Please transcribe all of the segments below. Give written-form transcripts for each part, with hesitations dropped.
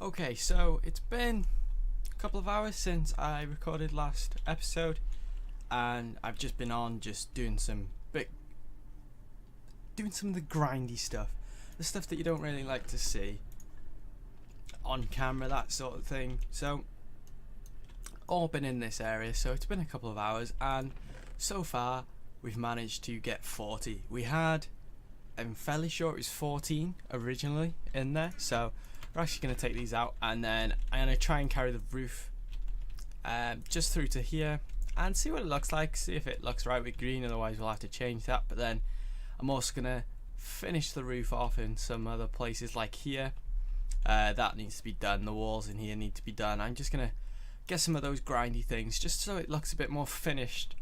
Okay, so it's been a couple of hours since I recorded last episode, and I've just been on doing some of the grindy stuff, the stuff that you don't really like to see on camera, that sort of thing. So all been in this area, so it's been a couple of hours, and so far we've managed to get 40. We had, I'm fairly sure it was 14 originally in there, so we're actually going to take these out, and then I'm going to try and carry the roof just through to here and see what it looks like, see if it looks right with green. Otherwise we'll have to change that. But then I'm also going to finish the roof off in some other places, like here. That needs to be done. The walls in here need to be done. I'm just going to get some of those grindy things just so it looks a bit more finished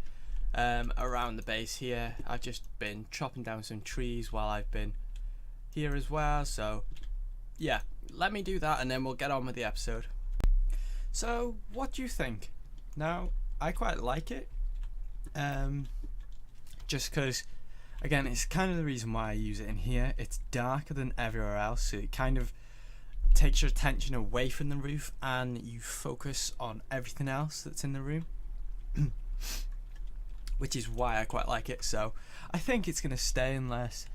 around the base here. I've just been chopping down some trees while I've been here as well, so yeah, let me do that and then we'll get on with the episode. So what do you think? Now, I quite like it, just because, again, it's kind of the reason why I use it in here. It's darker than everywhere else, so it kind of takes your attention away from the roof and you focus on everything else that's in the room. Which is why I quite like it. So I think it's going to stay unless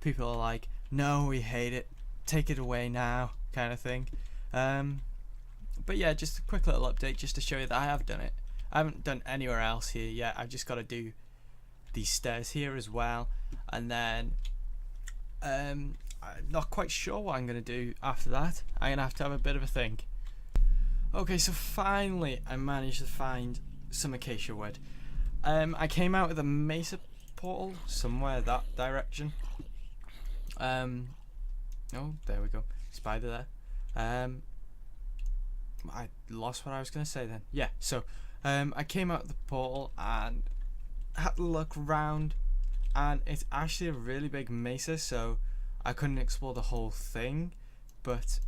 people are like, no, we hate it, take it away now, kind of thing. But yeah, just a quick little update just to show you that I have done it. I haven't done anywhere else here yet. I've just got to do these stairs here as well, and then I'm not quite sure what I'm going to do after that. I'm going to have a bit of a think. Okay, so finally I managed to find some acacia wood. I came out with a mesa portal somewhere that direction. Oh, there we go, spider there. I lost what I was going to say then. Yeah, so I came out of the portal and had to look around, and it's actually a really big mesa, so I couldn't explore the whole thing, but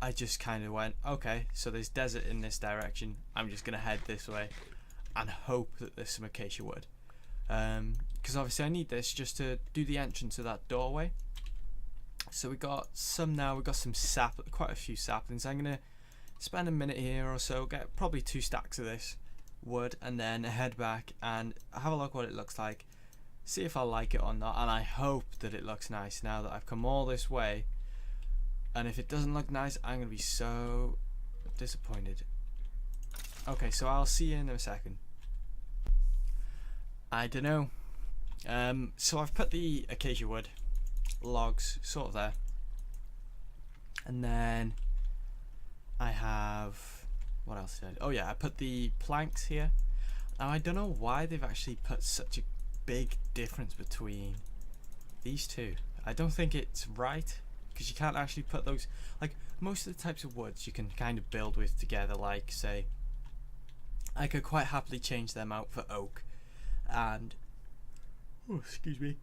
I just kind of went, okay, so there's desert in this direction, I'm just going to head this way and hope that there's some acacia wood, because obviously I need this just to do the entrance of that doorway. So we got some now, we got some quite a few saplings. I'm going to spend a minute here or so, get probably 2 stacks of this wood, and then head back and have a look what it looks like, see if I like it or not, and I hope that it looks nice now that I've come all this way. And if it doesn't look nice, I'm going to be so disappointed. Okay, so I'll see you in a second. I don't know. So I've put the acacia wood logs sort of there, and then I have, what else did I do? Oh yeah, I put the planks here. Now I don't know why they've actually put such a big difference between these two. I don't think it's right, because you can't actually put those, like most of the types of woods you can kind of build with together, like say I could quite happily change them out for oak, and oh, excuse me,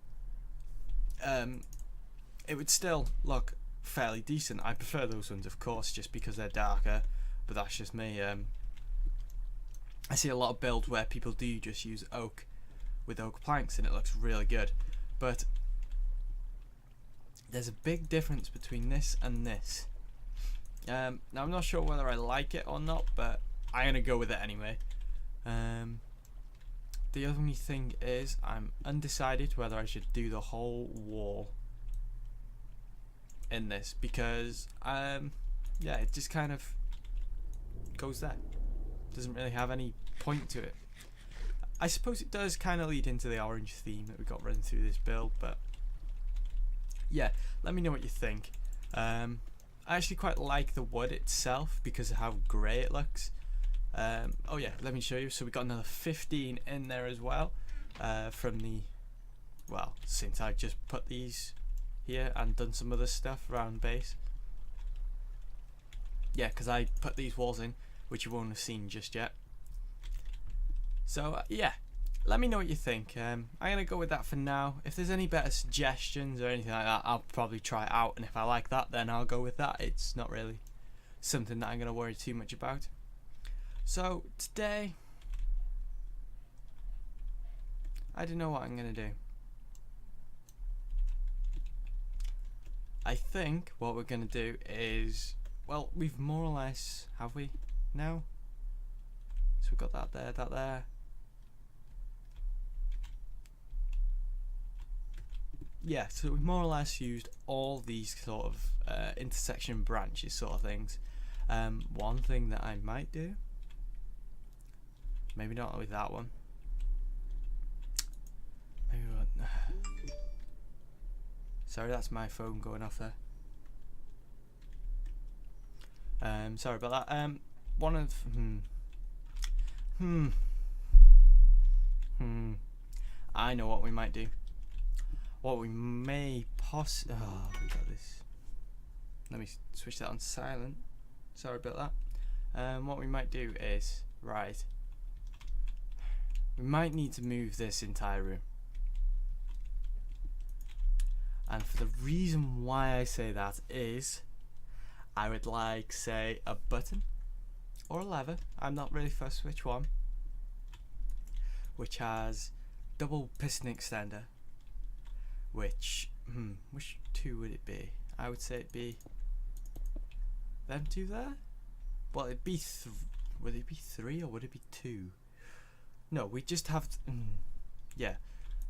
it would still look fairly decent. I prefer those ones, of course, just because they're darker, but that's just me. I see a lot of builds where people do just use oak with oak planks and it looks really good, but there's a big difference between this and this. Now I'm not sure whether I like it or not, but I'm gonna go with it anyway. The only thing is I'm undecided whether I should do the whole wall in this, because yeah, it just kind of goes there. Doesn't really have any point to it. I suppose it does kind of lead into the orange theme that we got running through this build, but yeah, let me know what you think. I actually quite like the wood itself because of how grey it looks. Oh yeah, let me show you. So we got another 15 in there as well, from the, well, since I've just put these here and done some other stuff around base. Yeah, because I put these walls in, which you won't have seen just yet. So yeah, let me know what you think. I'm gonna go with that for now. If there's any better suggestions or anything like that, I'll probably try it out, and if I like that, then I'll go with that. It's not really something that I'm gonna worry too much about. So today, I don't know what I'm gonna do. I think what we're gonna do is well, we've more or less, have we now? So we've got that there, that there. Yeah, so we've more or less used all these sort of intersection branches sort of things. One thing that I might do, maybe not with that one. Maybe what? Sorry, that's my phone going off there. Sorry about that. One of I know what we might do. What we may we got this. Let me switch that on silent. Sorry about that. What we might do is, right, we might need to move this entire room. And for the reason why I say that is, I would like, say, a button or a lever, I'm not really fussed which one, which has double piston extender, which two would it be? I would say it'd be them two there. Well, it'd be would it be 3 or would it be 2? No, we just have yeah,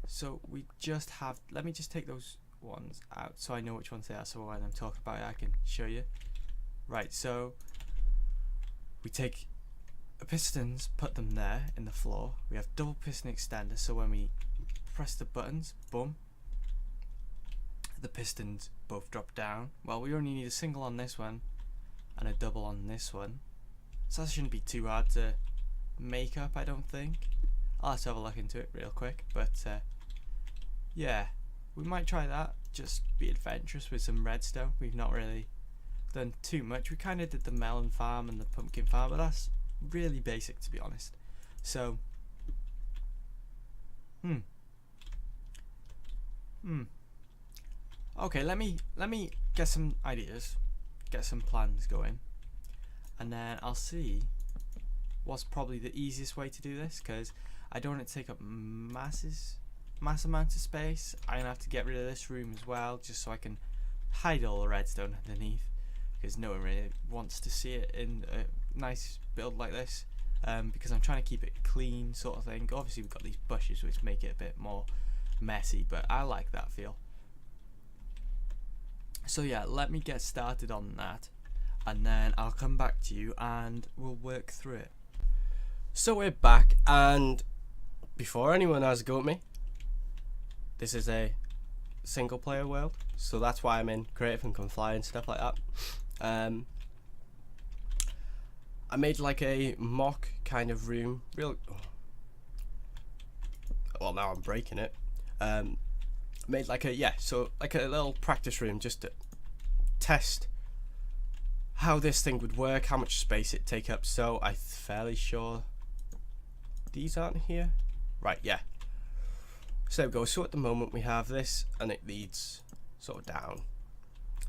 so we just have, let me just take those ones out so I know which ones they are, so when I'm talking about it I can show you. Right, so we take pistons, put them there in the floor. We have double piston extender, so when we press the buttons, boom, the pistons both drop down. Well, we only need a single on this one and a double on this one, so that shouldn't be too hard to make up, I don't think. I'll have to have a look into it real quick, but yeah, we might try that, just be adventurous with some redstone. We've not really done too much. We kind of did the melon farm and the pumpkin farm, but that's really basic, to be honest. So okay, let me get some ideas, get some plans going, and then I'll see what's probably the easiest way to do this, because I don't want it to take up mass amount of space. I'm gonna have to get rid of this room as well, just so I can hide all the redstone underneath, because no one really wants to see it in a nice build like this, because I'm trying to keep it clean sort of thing. Obviously we've got these bushes which make it a bit more messy, but I like that feel. So yeah, let me get started on that, and then I'll come back to you and we'll work through it. So we're back, and before anyone has a go at me, this is a single player world, so that's why I'm in creative and can fly and stuff like that. I made like a mock kind of room, well now I'm breaking it. Made like a like a little practice room just to test how this thing would work, how much space it take up. So I'm fairly sure these aren't here, right? Yeah, so there we go. So at the moment we have this, and it leads sort of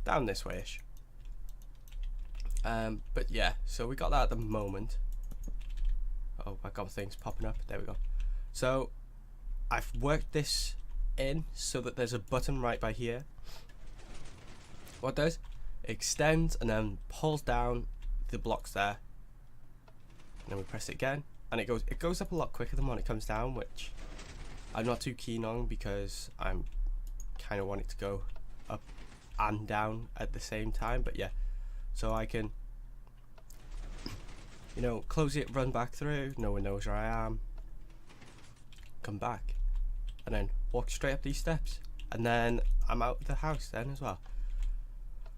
down this way-ish. But yeah, so we got that at the moment. Oh, I got things popping up, there we go. So I've worked this in so that there's a button right by here. What it does, it extends and then pulls down the blocks there, and then we press it again, and it goes up a lot quicker than when it comes down, which I'm not too keen on, because I'm kind of want it to go up and down at the same time. But yeah, so I can, you know, close it, run back through, no one knows where I am, come back, and then walk straight up these steps, and then I'm out of the house then as well.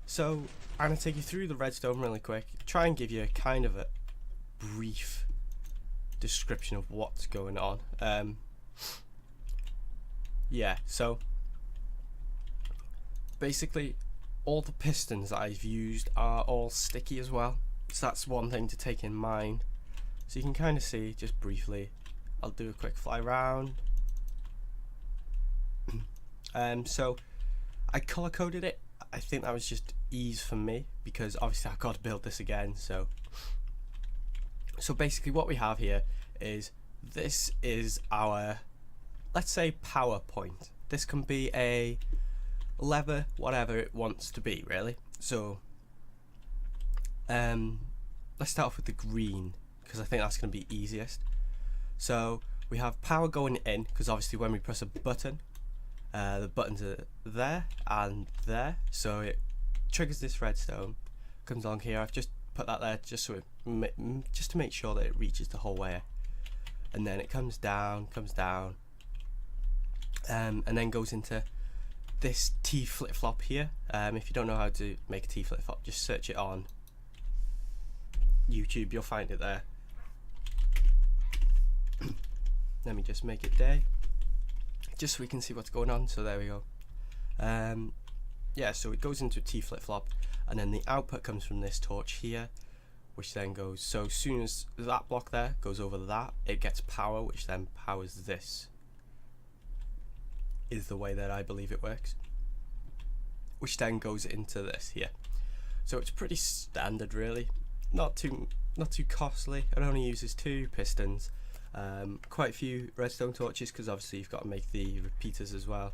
So I'm going to take you through the redstone really quick, try and give you a kind of a brief description of what's going on. Yeah, so basically all the pistons that I've used are all sticky as well, so that's one thing to take in mind. So you can kind of see just briefly, I'll do a quick fly around. So I color coded it. I think that was just ease for me, because obviously I've got to build this again. So basically what we have here is, this is our, let's say, power point. This can be a lever, whatever it wants to be really. So Let's start off with the green, because I think that's going to be easiest. So we have power going in, because obviously when we press a button, the buttons are there and there, so it triggers this redstone, comes along here. I've just put that there just so just to make sure that it reaches the whole way, and then it comes down, and then goes into this T flip-flop here. If you don't know how to make a T flip-flop, just search it on YouTube, you'll find it there. Let me just make it day, just so we can see what's going on. So there we go. Yeah, so it goes into a T flip-flop, and then the output comes from this torch here, which then goes, so as soon as that block there goes over that, it gets power, which then powers this, is the way that I believe it works, which then goes into this here. So it's pretty standard really, not too costly. It only uses 2 pistons, quite a few redstone torches, because obviously you've got to make the repeaters as well,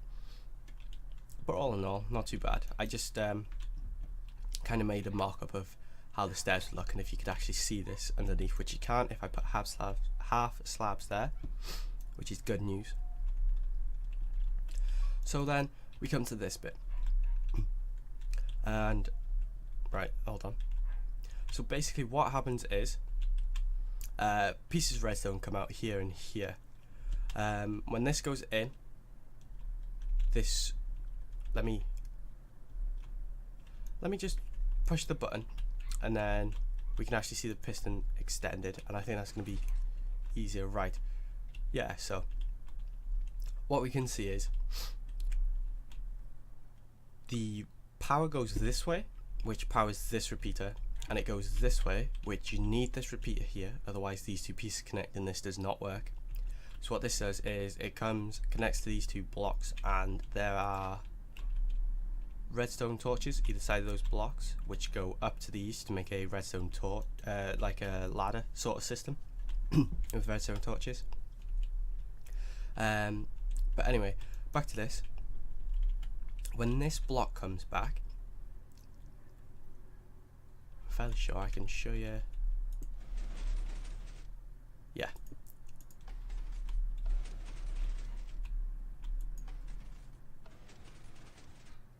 but all in all not too bad. I just kind of made a mock-up of how the stairs would look, and if you could actually see this underneath, which you can't if I put half slabs there, which is good news. So then we come to this bit, and right, hold on. So basically what happens is pieces of redstone come out here and here. When this goes in, this, let me just push the button, and then we can actually see the piston extended, and I think that's going to be easier, right? Yeah, so what we can see is the power goes this way, which powers this repeater, and it goes this way, which you need this repeater here, otherwise these 2 pieces connect and this does not work. So what this does is it connects to these 2 blocks, and there are redstone torches either side of those blocks, which go up to these to make a redstone torch, like a ladder sort of system with redstone torches. But anyway, back to this. When this block comes back, I'm fairly sure I can show you. Yeah.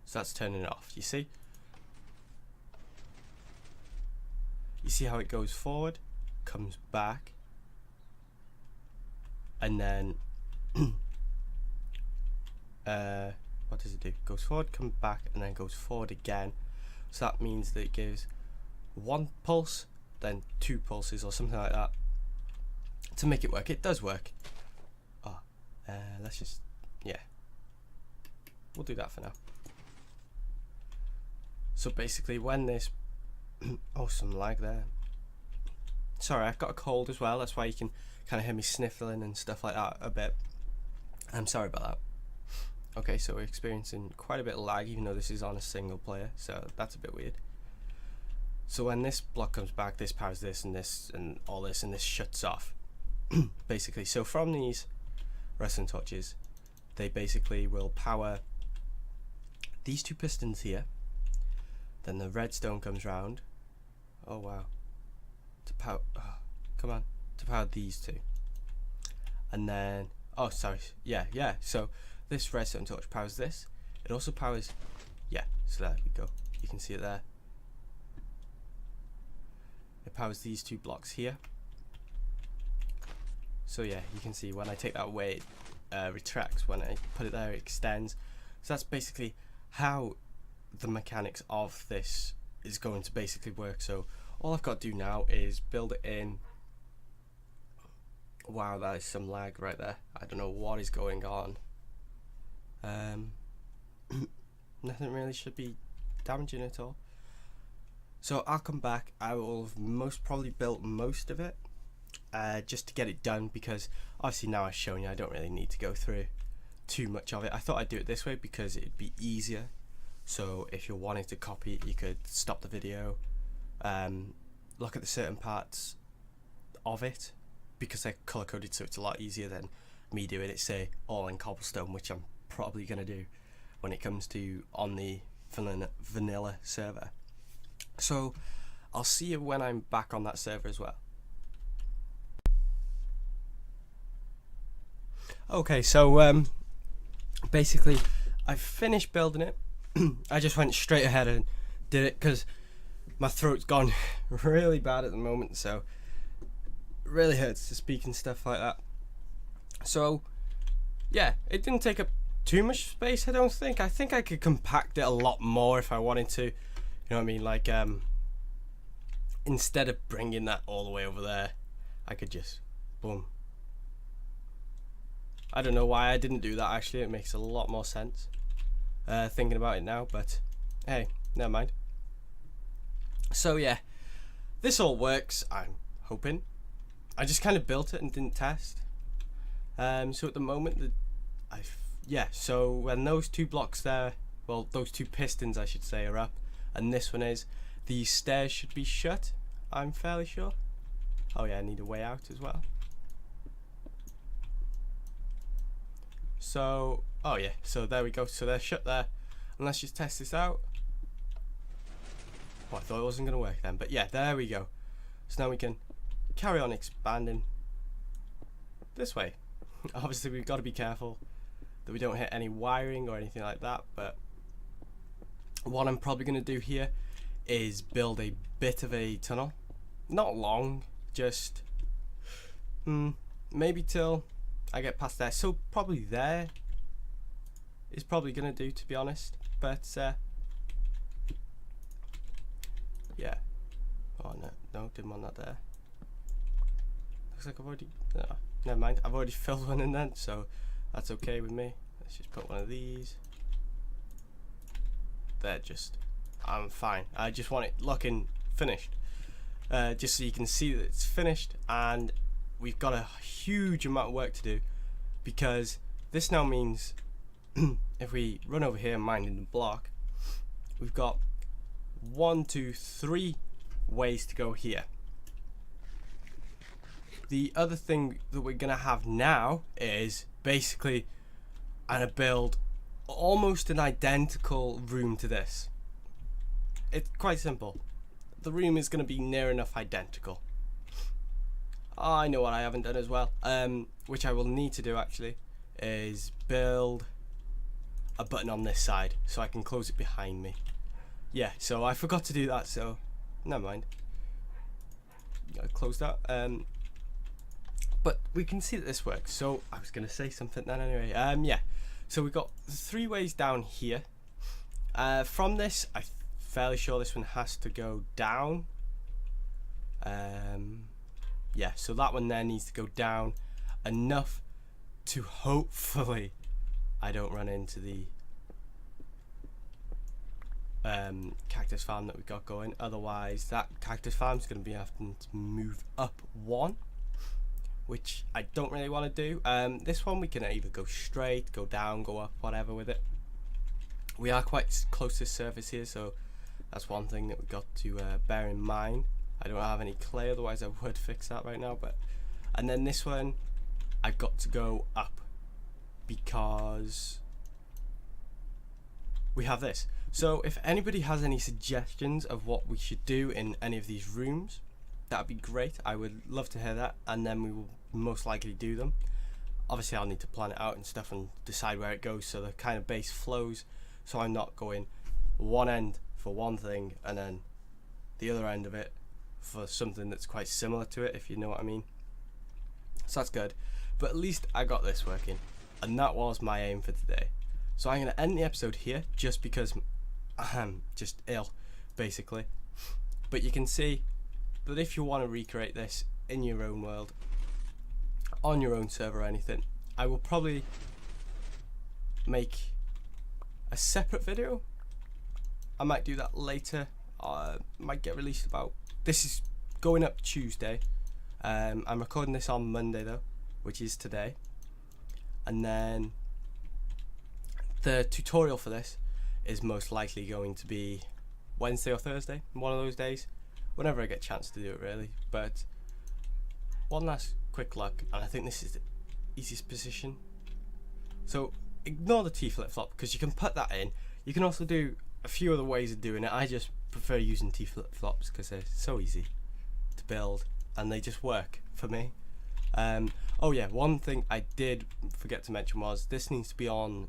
So that's turning it off, you see? You see how it goes forward, comes back, and then what does it do? Goes forward, comes back, and then goes forward again. So that means that it gives 1 pulse, then 2 pulses or something like that to make it work. It does work. Oh, let's just, yeah, we'll do that for now. So basically when this oh, some lag there. Sorry, I've got a cold as well, that's why you can kind of hear me sniffling and stuff like that a bit. I'm sorry about that. Okay, so we're experiencing quite a bit of lag, even though this is on a single player, so that's a bit weird. So when this block comes back, this powers this and all this, and this shuts off. Basically, so from these redstone torches, they basically will power these 2 pistons here. Then the redstone comes round. Oh wow. To power, oh, come on, to power these 2. And then, oh sorry, yeah, so this redstone torch powers this. It also powers, yeah, so there we go, you can see it there. It powers these 2 blocks here. So yeah, you can see when I take that away, it retracts. When I put it there, it extends. So that's basically how the mechanics of this is going to basically work. So all I've got to do now is build it in. Wow, that is some lag right there. I don't know what is going on. Nothing really should be damaging at all. So I'll come back. I will have most probably built most of it just to get it done, because obviously now I've shown you I don't really need to go through too much of it. I thought I'd do it this way because it'd be easier. So if you're wanting to copy it, you could stop the video, look at the certain parts of it, because they're color coded, so it's a lot easier than me doing it, say, all in cobblestone, which I'm probably going to do when it comes to on the vanilla server. So I'll see you when I'm back on that server as well. Okay, so basically I finished building it. I just went straight ahead and did it because my throat's gone really bad at the moment, so it really hurts to speak and stuff like that. So yeah, it didn't take up too much space, I don't think. I think I could compact it a lot more if I wanted to, you know what I mean, like instead of bringing that all the way over there, I could just boom. I don't know why I didn't do that, actually. It makes a lot more sense thinking about it now, but hey, never mind. So yeah, this all works, I'm hoping. I just kind of built it and didn't test. So at the moment, so when those two blocks there, well, those two pistons I should say, are up, and this one is, the stairs should be shut, I'm fairly sure. Oh yeah, I need a way out as well. So, oh yeah, so there we go, so they're shut there, and let's just test this out. Oh, I thought it wasn't going to work then, but yeah, there we go. So now we can carry on expanding this way. Obviously we've got to be careful that we don't hit any wiring or anything like that, but what I'm probably going to do here is build a bit of a tunnel. Not long, just maybe till I get past there. So probably there is probably going to do, to be honest, but yeah. Oh no, didn't want that there. Looks like I've already, no, never mind, I've already filled one in then, so that's okay with me. Let's just put one of these there. I'm fine. I just want it looking finished, just so you can see that it's finished. And we've got a huge amount of work to do, because this now means if we run over here and mine in the block, we've got 1, 2, 3 ways to go here. The other thing that we're gonna have now is basically I'm gonna build almost an identical room to this. It's quite simple. The room is gonna be near enough identical. I know what I haven't done as well, which I will need to do actually, is build a button on this side so I can close it behind me. Yeah, so I forgot to do that, so never mind. I'll close that. But we can see that this works. So I was gonna say something then anyway. Yeah. So we've got 3 ways down here. From this, I'm fairly sure this one has to go down. Yeah. So that one there needs to go down enough to hopefully I don't run into the cactus farm that we got going. Otherwise, that cactus farm is going to be having to move up 1. Which I don't really want to do. This one we can either go straight, go down, go up, whatever with it. We are quite close to the surface here, so that's one thing that we've got to bear in mind. I don't have any clay, otherwise I would fix that right now. And then this one, I've got to go up because we have this. So if anybody has any suggestions of what we should do in any of these rooms, that'd be great. I would love to hear that, and then we will most likely do them. Obviously I'll need to plan it out and stuff and decide where it goes so the kind of base flows, so I'm not going one end for one thing and then the other end of it for something that's quite similar to it, if you know what I mean. So that's good, but at least I got this working, and that was my aim for today. So I'm going to end the episode here just because I'm just ill basically, but you can see that if you want to recreate this in your own world, on your own server or anything, I will probably make a separate video. I might do that later. Might get released about, this is going up Tuesday. I'm recording this on Monday though, which is today. And then the tutorial for this is most likely going to be Wednesday or Thursday, one of those days. Whenever I get a chance to do it really. But one last quick look, and I think this is the easiest position. So ignore the T flip-flop because you can put that in. You can also do a few other ways of doing it. I just prefer using T-flip-flops because they're so easy to build and they just work for me. Oh yeah, one thing I did forget to mention was this needs to be on.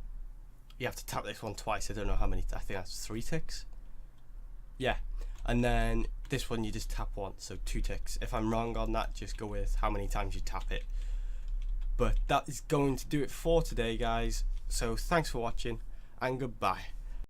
You have to tap this one twice. I don't know how many. I think that's 3 ticks. Yeah, and then this one you just tap once, so 2 ticks. If I'm wrong on that, just go with how many times you tap it. But that is going to do it for today, guys. So thanks for watching and goodbye.